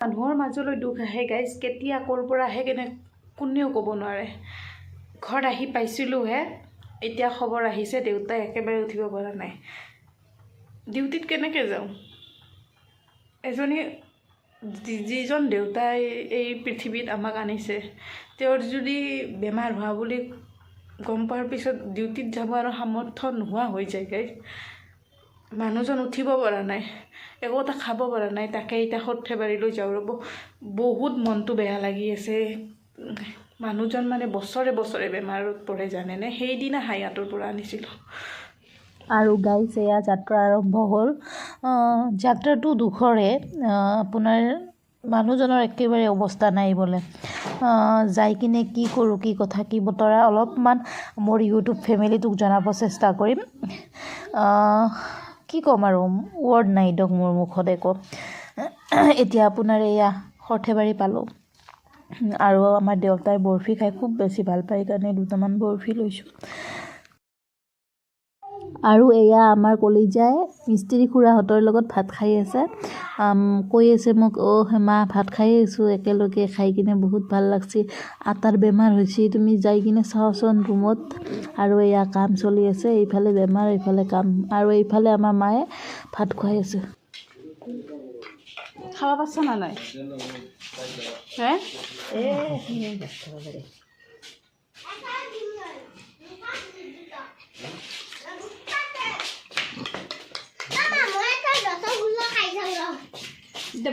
মানুহৰ মাজলৈ দুখ আহে গাইজ, কেতিয়া ক'ৰ পৰা আহে কোনেও ক'ব নোৱাৰে। ঘৰত আহি পাইছিলোঁহে, এতিয়া খবৰ আহিছে দেউতাই একেবাৰে উঠিব পৰা নাই। ডিউটিত কেনেকৈ যাওঁ? যিজন দেউতাই এই পৃথিৱীত আমাক আনিছে, তেওঁৰ যদি বেমাৰ হোৱা বুলি গম পোৱাৰ পিছত ডিউটিত যাব আৰু সামৰ্থ্য নোহোৱা হৈ যায় গাইজ। মানুহজন উঠিব পৰা নাই, একো এটা খাব পৰা নাই, তাকে এতিয়া সৰ্থেবাৰীলৈ যাওঁ ৰ'ব। বহুত মনটো বেয়া লাগি আছে। মানুহজন মানে বছৰে বছৰে বেমাৰত পৰে জানেনে। সেইদিনা হায়াতৰ পৰা আনিছিলোঁ। আৰু গাইজ এয়া যাত্ৰা আৰম্ভ হ'ল। যাত্ৰাটো দুখৰে। আপোনাৰ মানুহজনৰ একেবাৰে অৱস্থা নাই বোলে। যাই কিনে কি কৰোঁ, কি কথা, কি বতৰা অলপমান মোৰ ইউটিউব ফেমিলিটোক জনাব চেষ্টা কৰিম। কি ক'ম আৰু, ৱৰ্ড নাই দিয়ক মোৰ মুখত একো। এতিয়া আপোনাৰ এয়া সৰ্থেবাৰী পালোঁ আৰু আমাৰ দেউতাই বৰফি খাই খুব বেছি ভাল পায়, কাৰণে দুটামান বৰফি লৈছোঁ। আৰু এয়া আমাৰ কলিজাই মিস্ত্ৰী খুৰাহঁতৰ লগত ভাত খাই আছে। কৈ আছে মোক, হেমা ভাত খাই আছোঁ একেলগে, খাই কিনে বহুত ভাল লাগছে। আটাৰ বেমাৰ হৈছে, তুমি যাই কিনে চাওঁচোন ৰুমত। আৰু এয়া কাম চলি আছে, এইফালে বেমাৰ এইফালে কাম, আৰু এইফালে আমাৰ মায়ে ভাত খুৱাই আছে। খাব পাৰছ না নাই? হে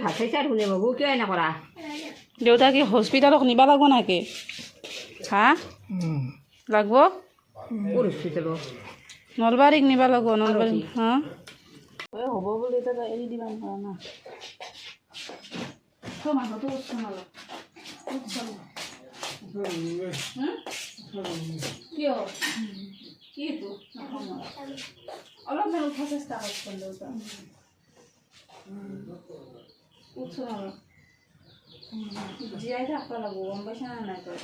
ভাত খাইছা ধুলে বাবু, কিয় এনে কৰা? দেউতা কি হস্পিটেলক নিবা লাগব নাকি? হা লাগব? নলবাৰীক নিবা লাগব, নলবাৰী। হা হ'ব বুলি তাতে এৰি দিবা নোৱাৰা না। মানুহটো উঠছ নলব, কিয় কিটো অলপমান উঠা চেষ্টা কৰছোন দেউতা। উঠছ নলব, জীয়াই থাকবা লাগব, গম পাইছা না নাই? তই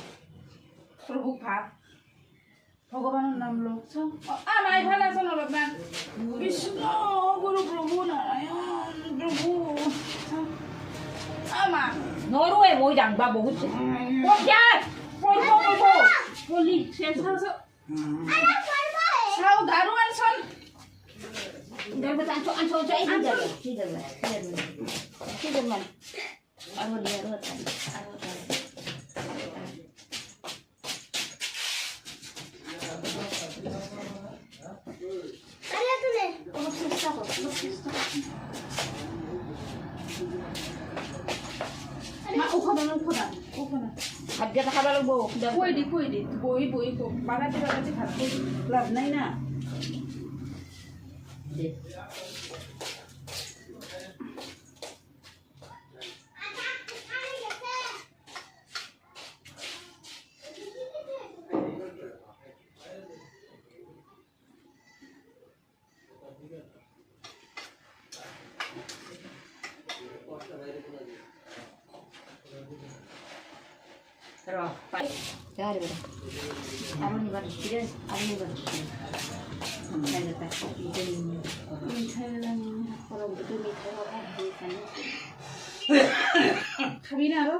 প্ৰভুক ভাব, ভগৱানৰ নাম ল। মাই ভাল আছ অলপমান। কৃষ্ণ গুৰু প্ৰভু নাৰায়ণ প্ৰভু। নৰুৱে মই জানবা বহুত চাও গাৰু আনছন ভাত দিয়া খাব লাগব। খুৱাই দি বহি বাগাতি ভাত খাই লাভ নাই না। খাবি না আৰু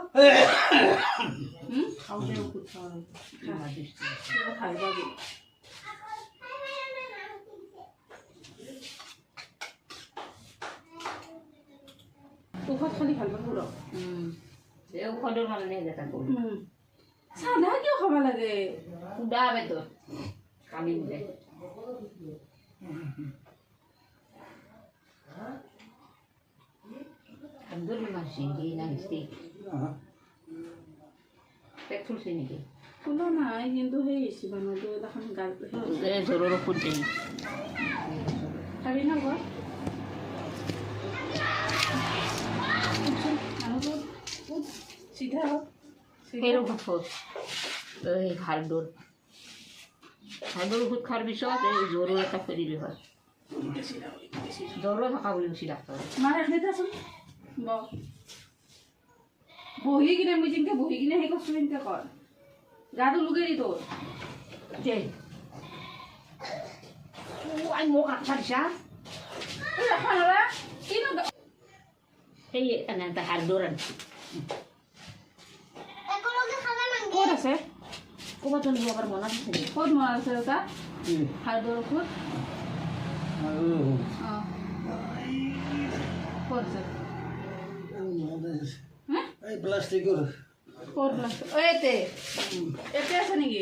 ঔষধ খালি ভাল পাব ৰ। ঔষধৰ কাৰণে চাধা কিয় খাব লাগে? সুদা বেতো কালি বোলে আন্দোলন মারছি কি না হিস্তি পেট ফুলছে নাকি? ফুলো নাই, কিন্তু সেই হৈছে মানুহটো এখন জ্বৰৰ ঔষধ দিম খাবি না ঘৰ মানুহটো চিধা হওক। ফের ঔষধ এই হাড়ডোর ওষুধ খাওয়ার পিছত এই জ্বরের একটা ফেরিলে হয়। জ্বরও থাকা বলে বেশি ডাক্তার মার এখানে আসুন বহি কিনে মুই যেনকে বহি কিনে সেই করছো সেনকে কর গাটো লুগেরি তোর যে ও আই মোক আচ্ছা দিছা খানারা কিনো সেই এটা হাড় দৌৰ আনিছে ক'ত আছে ক'ৰবাত নিব পাৰ মনত আছে নেকি? ক'ত মনত আছে দেউতা হাৰ্ডৰ ঔষধ অঁ ক'ত আছে এই প্লাষ্টিকৰ ক'ত প্লাষ্টিক এতে আছে নেকি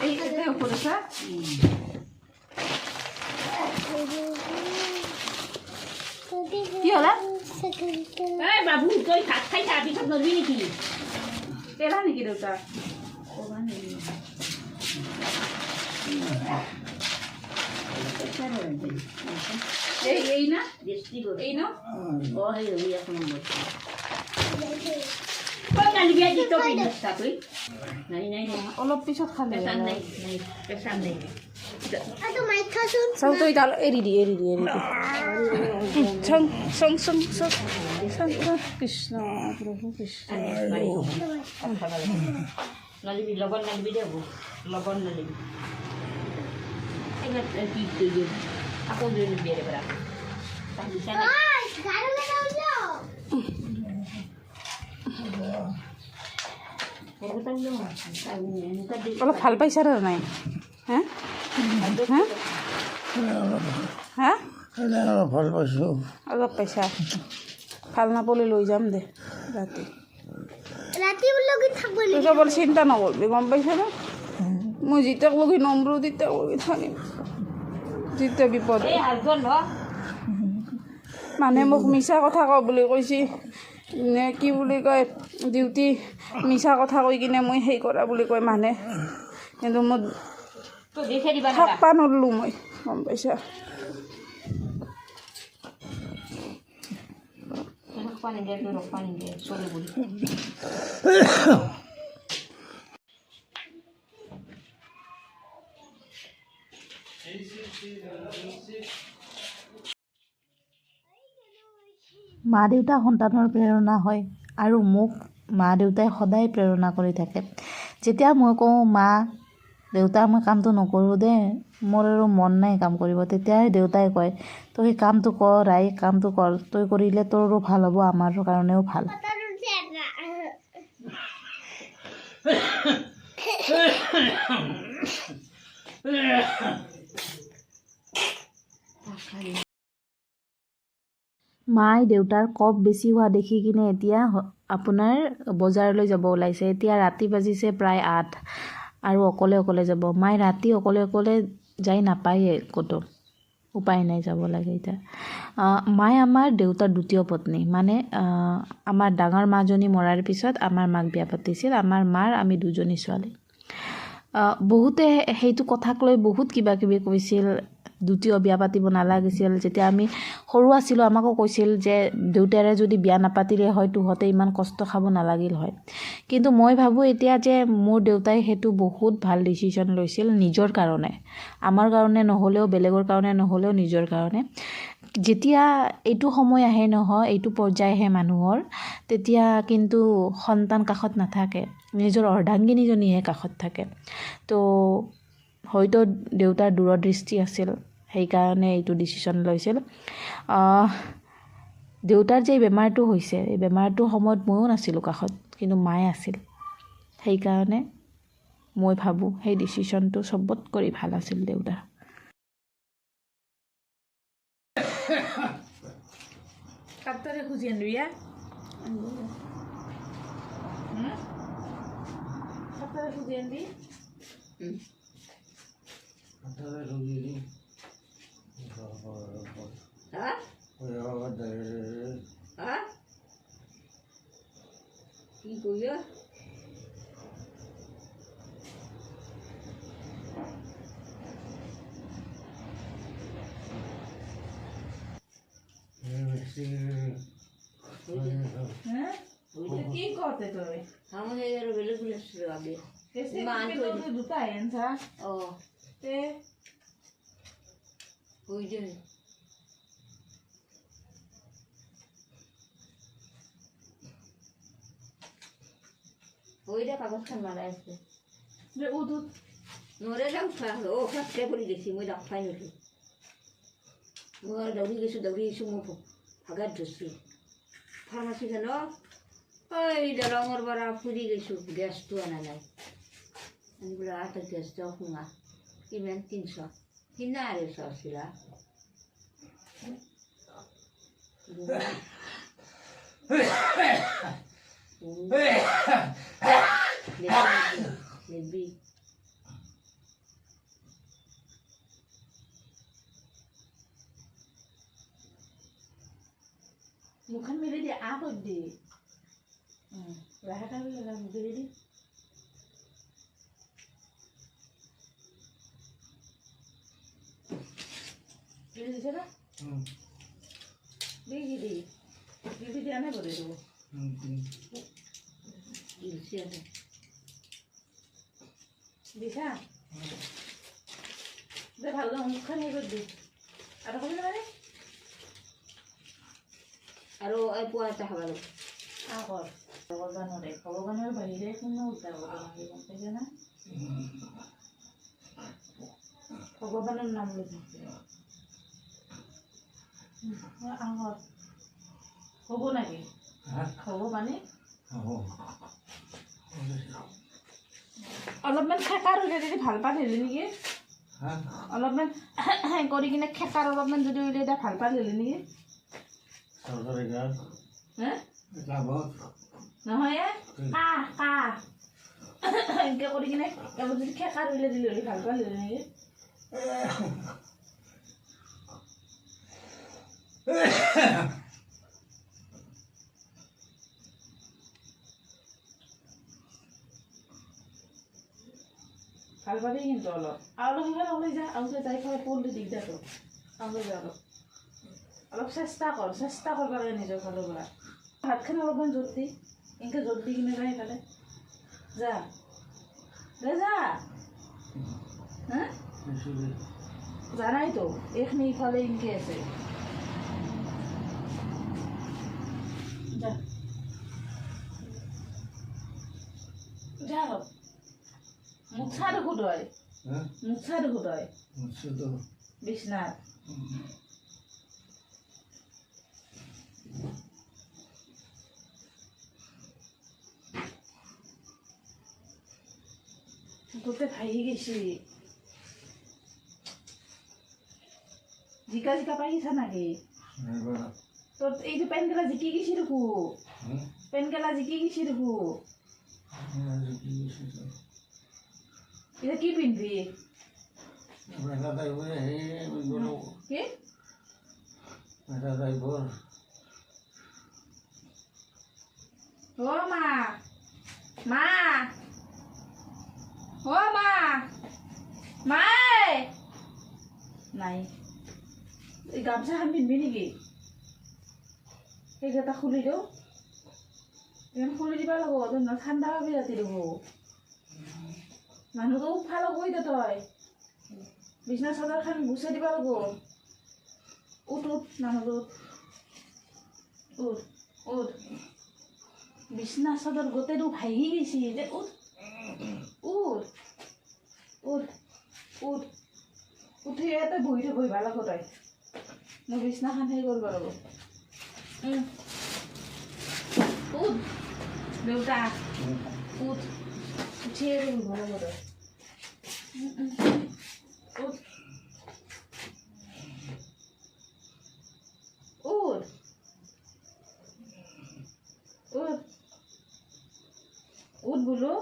এই এতে ঔষধ আছে কি হ'লে এই বাবু তই ভাত খাই তাৰ পিছত নদবি নেকি? এৰা নেকি দেউতা এই না বেছি গ'ল এই ন অঁ সেই ৰবি এক নম্বৰ তই নানিবি আজি তই পিন্ধা তই নাই নাই নাই অলপ পিছত খালে পেচাৰ নাই নাই পেচাৰ নাই চাওঁ তই তাল এৰি দি চং চং চং চং চং কৃষ্ণ প্ৰভু কৃষ্ণ নালিবি লগত নালিবি দে লগত নালিবি এইবাৰ কি কৰিবি আকৌ লৈ নিবি এবাৰ তাক দিছা নাই অলপ ভাল পাইছা নে নাই হা হা হা ভাল পাইছোঁ অলপ পাইছা ভাল নাপালে লৈ যাম দে ৰাতি তই কেৱল চিন্তা নকৰিবি গম পাইছা না মই যেতিয়াক লগি নম্ৰ তেতিয়াক লগি থাকিম যেতিয়া বিপদ এই হাতখন ল মানুহে মোক মিছা কথা কওঁ বুলি কৈছে নে কি বুলি কয় ডিউটি মিছা কথা কৈ কিনে মই সেই কৰা বুলি কয় মানুহে কিন্তু মই তই দেখে দিবা থাকবা নৰলোঁ মই গম পাইছা ৰখবা নিদিয়ে তই ৰখবা নিদিয়ে চলি বুলি মা দেউতা সন্তানৰ প্ৰেৰণা হয় আৰু মোক মা দেউতাই সদায় প্ৰেৰণা কৰি থাকে যেতিয়া মই কওঁ মা দেউতা মই কামটো নকৰোঁ দেই মোৰ আৰু মন নাই কাম কৰিব তেতিয়াই দেউতাই কয় তই সেই কামটো কৰ কামটো কৰ তই কৰিলে তোৰো ভাল হ'ব আমাৰো কাৰণেও ভাল মাই দেউতাৰ কফ বেছি হোৱা দেখি কিনে এতিয়া আপোনাৰ বজাৰলৈ যাব ওলাইছে এতিয়া ৰাতি বাজিছে প্ৰায় 8 আৰু অকলে যাব মায়ে ৰাতি অকলে যাই নাপায়ে ক'তো উপায় নাই যাব লাগে এতিয়া মায়ে আমাৰ দেউতাৰ দ্বিতীয় পত্নী মানে আমাৰ ডাঙৰ মাজনী মৰাৰ পিছত আমাৰ মাক বিয়া পাতিছিল আমাৰ মাৰ আমি দুজনী ছোৱালী বহুতে সেইটো কথাক লৈ বহুত কিবা কিবি কৈছিল দ্বিতীয় বিয়া পাতিব নালাগিছিল যেতিয়া আমি সৰু আছিলোঁ আমাকো কৈছিল যে দেউতাৰে যদি বিয়া নাপাতিলে হয় তহঁতে ইমান কষ্ট খাব নালাগিল হয় কিন্তু মই ভাবোঁ এতিয়া যে মোৰ দেউতাই সেইটো বহুত ভাল ডিচিশ্যন লৈছিল নিজৰ কাৰণে আমাৰ কাৰণে নহ'লেও বেলেগৰ কাৰণে নহ'লেও নিজৰ কাৰণে যেতিয়া এইটো সময় আহে নহয় এইটো পৰ্যায় আহে মানুহৰ তেতিয়া কিন্তু সন্তান কাষত নাথাকে নিজৰ অৰ্ধাংগিনীজনীহে কাষত থাকে তো হয়তো দেউতাৰ দূৰদৃষ্টি আছিল সেইকাৰণে এইটো ডিচিশ্যন লৈছিল দেউতাৰ যে বেমাৰটো হৈছে এই বেমাৰটোৰ সময়ত ময়ো নাছিলোঁ কাষত কিন্তু মায়ে আছিল সেইকাৰণে মই ভাবোঁ সেই ডিচিশ্যনটো চবত কৰি ভাল আছিল দেউতাৰ কাপটারে খুঁজিয়ে আনবিয়া কাপটারে খুঁজিয়ে আনবি হ্যাঁ হ্যাঁ কি কইয়া হ্যাঁ কি করতে তুমি আমাদের এর বেলে বেলে ছিল আগে कैसे मान तो दुता है था ও ते ওই যে ওইটা কাগজখান মারা আছে যে ও দুধ নরে ডাক্তার ও ফাটকে পড়ে গেছি মই ডাক্তার হইল মই দৌৰি গৈছোঁ মই ভাগাত ধৰিছোঁ ফাৰ্মাচীখনত এই দলঙৰ পৰা ফুৰি গৈছোঁ গেছটো অনা নাই আনিবলৈ আৰু গেছটো সোঙা কিমান 300 কিনা আৰু চাইছিলা নেবি মুখখন মেলি দিয়ে আগত দি লাহে মেলি দি দিছে না দি দিয়া নাই কৰি দিব ইলছি আছে দিছা দে ভালকৈ মুখখন হেৰি কৰি দি আৰু ক'বি নোৱাৰে আৰু এই পোৱা এটা খাব লাগিব আগৰ ভগৱানৰে ভগৱানৰ বাহিৰে কোনো উদ্ধাৰ কৰিব নোৱাৰি গম পাইছে না ভগৱানৰ নাম লৈ থাকে আগত হ'ব নেকি হ'ব মানে অলপমান খেকাৰ উলিয়াই দিলে ভাল পাল হেলি নেকি অলপমান কৰি কিনে খেকাৰ অলপমান যদি উলিয়াই দিয়া ভাল পাল হেলি নেকি হে নহয় কাহ এনেকৈ কৰি কিনে এবাৰ যদি খেকাৰ উলিয়াই দিলে হ'লে ভাল পাল হেলি নেকি ভাল পাবি কিন্তু অলপ আৰু অলপ ওলাই যা আৰু যাই খাই পঢ়লি দিগদাৰটো আৰু যা অলপ চেষ্টা কৰিব লাগে নিজৰ ফালৰ পৰা ভাতখিনি অলপমান জোৰ দি এনেকৈ জোৰ দি কিনে যাই ফালে যা যা হা জানাইতো এইখিনি ইফালে এনেকৈ আছে যা যা অলপ মুখ চাৰ সুদয় বিছনাত গোটেই ভাঙি গেছি জিকা পাইছা নাকি তোর এই যে পেনকেলা জিকি গেছি দেখু পেনকেলা জিকি গেছি দেখু এটা কি পিনবি কি ও মা ও মাই নাই এই গামছাখন পিনবি নেকি সেইকেইটা খুলি দিওঁ ইমান খুলি দিবা লাগব তই ঠাণ্ডা পাবি ৰাতি দেখো মানুহটো উঠা লাগবই দে তই বিছনা চাদৰখন গুচাই দিবা লাগব উঠ মানুহটো উঠ বিছনা চাদৰ গোটেইটো ভাঙি গৈছি যে উঠি ইয়াতে বহিবা লাগব তই মোৰ বিছনাখন সেই কৰিব লাগব উঠ দেউতা উঠ উঠিয়ে বহিব লাগব তই উঠ বোলো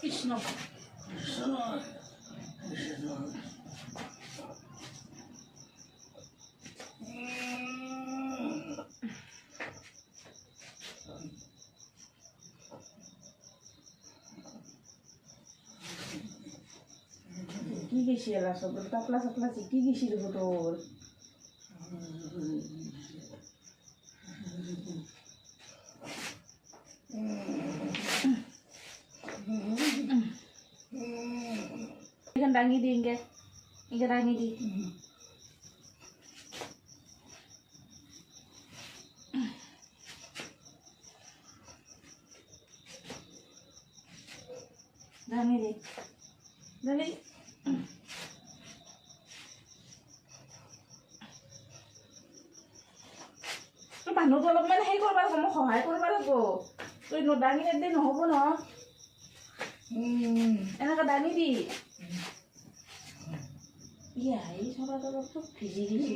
কৃষ্ণ কি গেছি এলা সব টাপলা চাপলা কি গেছি দেখো তোর এখান ডাঙ্গি দিয়েঙ্গে এতিয়া দাঙি দি দাঙি দি দাঙি তোৰ মানুহটো অলপমান হেৰি কৰিব লাগিব মোক সহায় কৰিব লাগিব তই দাঙি নিদিলে নহ'ব ন এনেকৈ দাঙি দি এই চলাটো অলপ ভিজি দিছে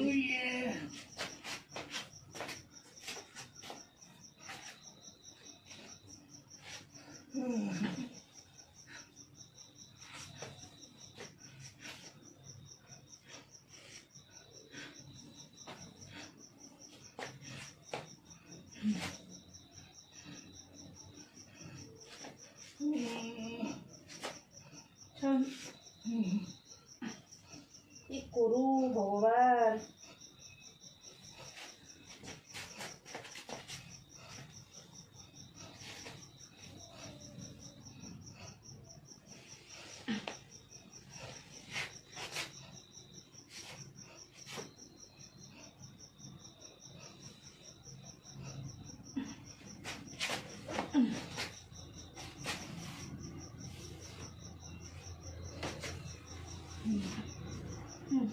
কি কৰোঁ ভগৱান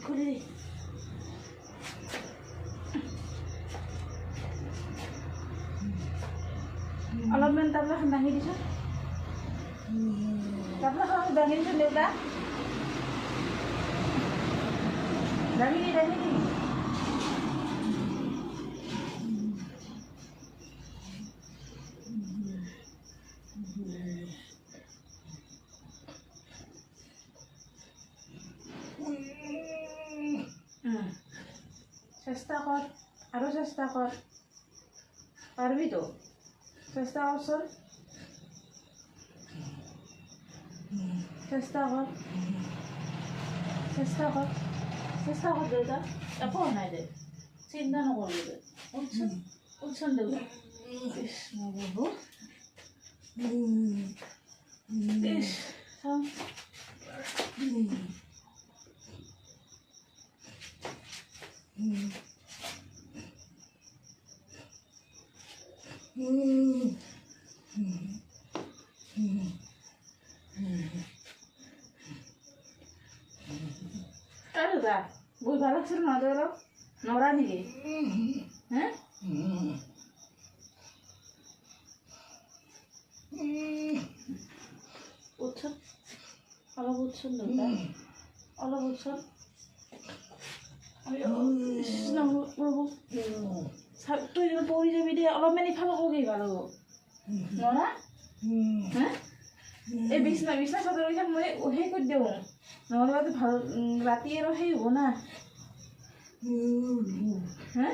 খুলি দি অলপমান টাবলাখন দাঙি দিছোঁ টাবলাখন দাঙি দিছোঁ দেউতা দাঙি দি চেষ্টা কৰ আৰু চেষ্টা কৰ পাৰিবি তো চেষ্টা কৰচোন চেষ্টা কৰ দেউতা একো নাই দে চিন্তা নকৰিবি দে উঠচোন দেউতা কৃষ্ণ প্ৰভু চাওঁ দাদা বহিব লাগছিল নহয় অলপ নৰা নেকি হে উঠচোন অলপ উঠচোন দেউতা অলপ উঠচোন কৃষ্ণ প্ৰভু তই পৰি যাবি দে অলপমান ইফালে কৰি ভাল হ'ব নৰা হে এই বিছনা চাদৰকেইখন মই সেই কৰি দিওঁ নহ'লে ভাল ৰাতি আৰু সেই হ'ব না হে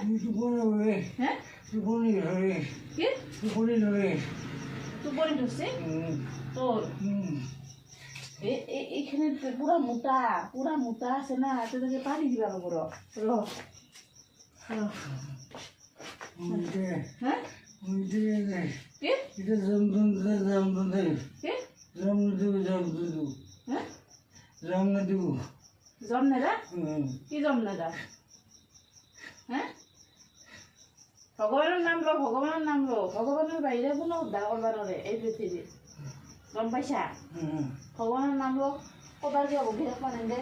হে কি টোপনি ধৰিছে তোৰ এইখিনি পুৰা মোটা আছে না তেনেকৈ পানী দিবা লাগিব ৰ হে কি জম নেদা কি জম নেদা হে ভগৱানৰ নাম ল ভগৱানৰ বাহিৰে কোনো উদ্ধাৰ কৰিব নোৱাৰে এই পৃথিৱীত গম পাইছা ভগৱানৰ নাম ল ক'বাৰ কিয় বহি থাকবা নেদে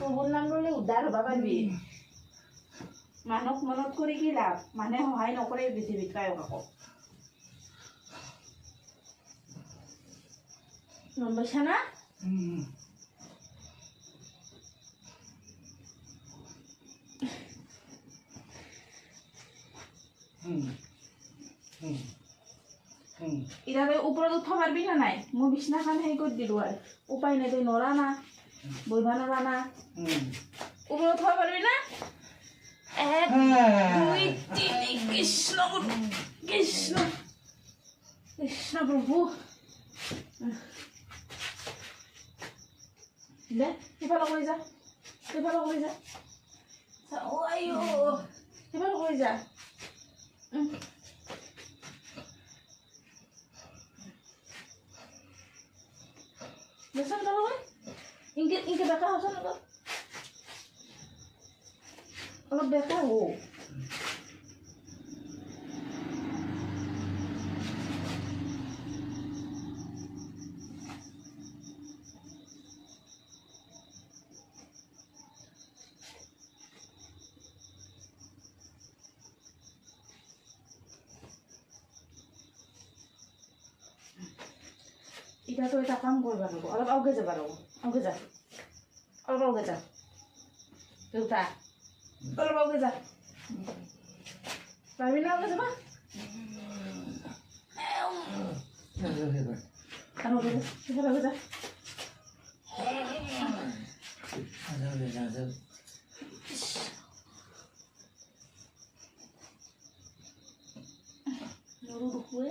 প্ৰভুৰ নাম ল'লে উদ্ধাৰ হ'ব পাৰিবি মানুহক মনত কৰি কি লাভ মানুহে সহায় নকৰে এই পৃথিৱীত কায়ো কাকো গম পাইছা না এতিয়া ওপৰত উঠব পাৰিবি না নাই মই বিছনাখন হেৰি কৰি দিলোঁ আৰু উপায় নাই তই নৰা না বহিব নৰা না ওপৰত উঠব পাৰিবি না 1 2 3 কৃষ্ণ প্ৰভু দে সিফালে কৰি যা সিফালে কৰি যা বেচন নহয় ইনকে বেকা হচোন অলপ বেকা হ এতিয়াতো এটা কাম কৰিব লাগিব অলপ আগে যাব লাগিব আগে যা অলপ আগে যা দেউতা অলপ আগে যা পাৰিবি না আগে যাবা আৰু আগে যা নৰু দুখুৱে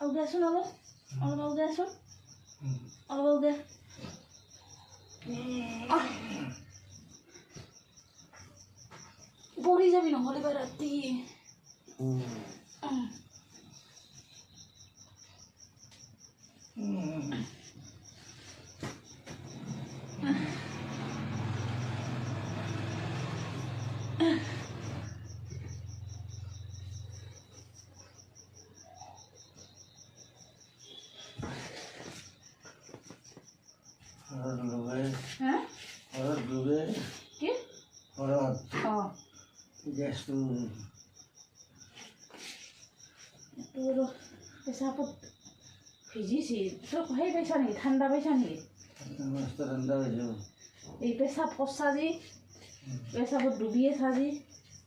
আগে আছোন অলপ আগে আছোন অলপ আগে পৰি যাবি নহ'লে বা ৰাতি হা কি অঁ গেছটো তোৰ পেচাবত ভিজিছি তই সেই পাইছা নেকি ঠাণ্ডা পাইছা নেকি মাছটো ঠাণ্ডা হৈ যাব এই পেচাব কচা যি পেচাবত ডুবিয়ে চাজি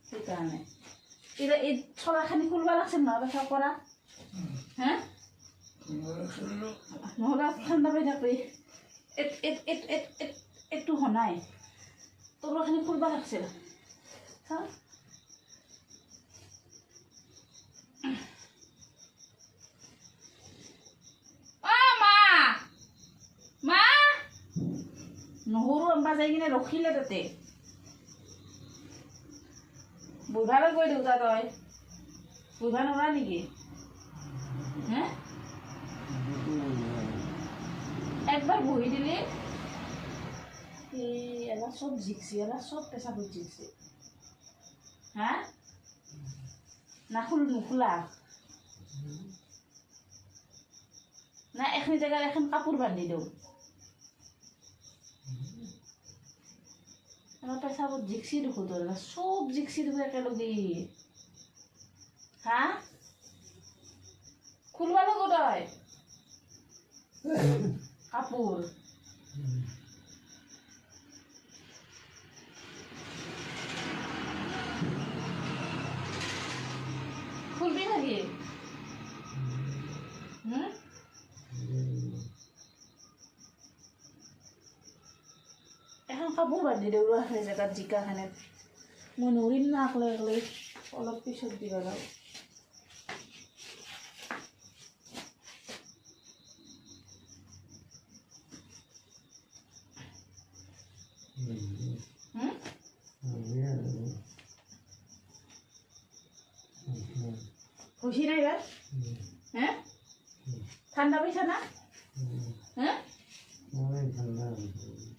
সেইকাৰণে এতিয়া এই চলাখানি খুলিব লাগছে নহয় পেচাব কৰা হা নহ'লে ঠাণ্ডা পাই থাকবি এইটো হনাই তলৰখিনি খুলিব লাগছিল চা নহৰু আম্বা যাই কিনে ৰখিলে তাতে বুঢ়ালৈ গৈ দেউতা তই বুঢ়া নৰা নেকি হে একবাৰ বহি দিলি এলা চব জিকছি এলা চব পেচাবত জিকছি হা নুখোলা না এখিনি জেগাত এখন কাপোৰ বান্ধি দিওঁ আমার পেশাবত জিকছি দেখো তোর সব জিকছি দেখো একেলগে হ্যাঁ খুলবা লাগো তই কাপোর খুলবি নাকি এখন কাপোৰ বান্ধি দিওঁ সেই জেগাত জিকাখানে মই নৰিম না অকলে অকলে অলপ পিছত দিব লাগিব খুশি নাই এবার হ্যাঁ ঠান্ডা পাইছা না হ্যাঁ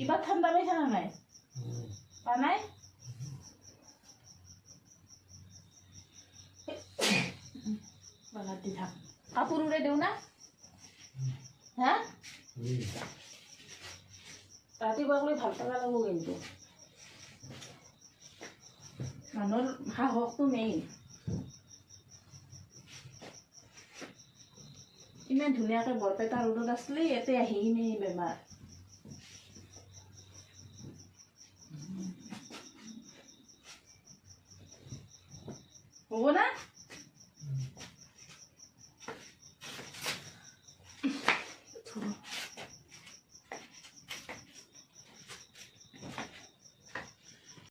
এবার ঠান্ডা পাইছা না নাই পা নাই বাগাত দি থাক কাপোৰ উৰাই দিওঁ না হা ৰাতিপুৱা কৰি ভাল টকা ল'ব কিন্তু মানুহৰ সাহসটো মেইন ইমান ধুনীয়াকৈ বৰপেটা ৰোডত আছিলে ইয়াতে আহি কিনে বেমাৰ হ'ব না